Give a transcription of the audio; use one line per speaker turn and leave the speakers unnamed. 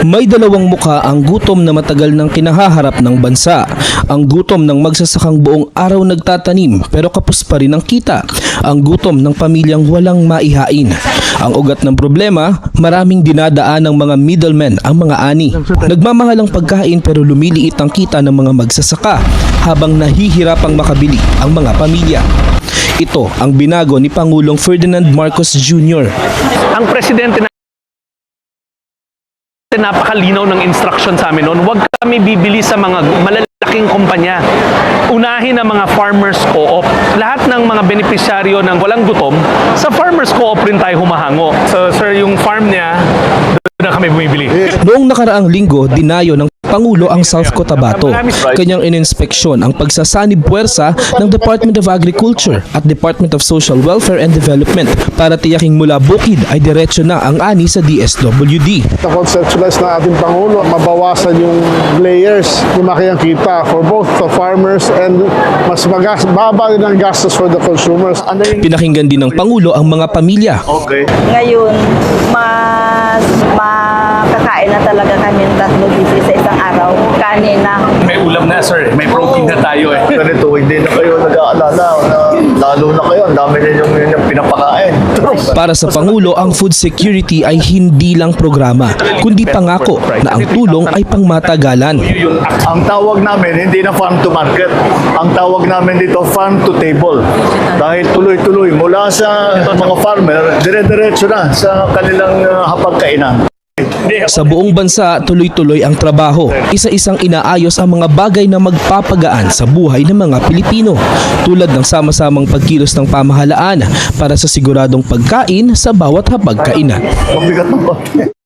May dalawang mukha ang gutom na matagal nang kinahaharap ng bansa. Ang gutom ng magsasakang buong araw nagtatanim pero kapos pa rin ang kita. Ang gutom ng pamilyang walang maihain. Ang ugat ng problema, maraming dinadaan ng mga middlemen ang mga ani. Nagmamahal ang pagkain pero lumiliit ang kita ng mga magsasaka habang nahihirapang makabili ang mga pamilya. Ito ang binago ni Pangulong Ferdinand Marcos Jr.
Ang presidente napakalinaw ng instruction sa amin noon, huwag kami bibili sa mga malalaking kumpanya. Unahin ang mga farmers co-op. Lahat ng mga benepisyaryo ng walang gutom, sa farmers co-op rin tayo humahango. So sir, yung farm niya, doon na kami bumibili.
Noong nakaraang linggo, dinayo ng Pangulo ang South Cotabato. Kanyang ininspeksyon ang pagsasanib puwersa ng Department of Agriculture at Department of Social Welfare and Development para tiyaking mula bukid ay diretso na ang ani sa DSWD.
Na-conceptualize na ating Pangulo, mabawasan yung layers, lumaki ang kita for both the farmers and mas baba din ang gastos for the consumers.
Pinakinggan din ng Pangulo ang mga pamilya.
Okay.
Ngayon, mas makakain na talaga kami ng 3 beses sa isang araw. Kanin na.
May ulam na sir, may protein na tayo eh.
Ganito, hindi na kayo nag-aalala na lalo na kayo, ang dami ninyong pinapakain.
Para sa Pangulo, ang food security ay hindi lang programa, kundi pangako na ang tulong ay pangmatagalan.
Ang tawag namin, hindi na farm to market. Ang tawag namin dito, farm to table. Dahil tuloy-tuloy, mula sa mga farmer, dire-diretso na sa kanilang hapagkainan.
Sa buong bansa, tuloy-tuloy ang trabaho. Isa-isang inaayos ang mga bagay na magpapagaan sa buhay ng mga Pilipino, tulad ng sama-samang pagkilos ng pamahalaan para sa siguradong pagkain sa bawat hapagkainan.
Mabigat ng konti.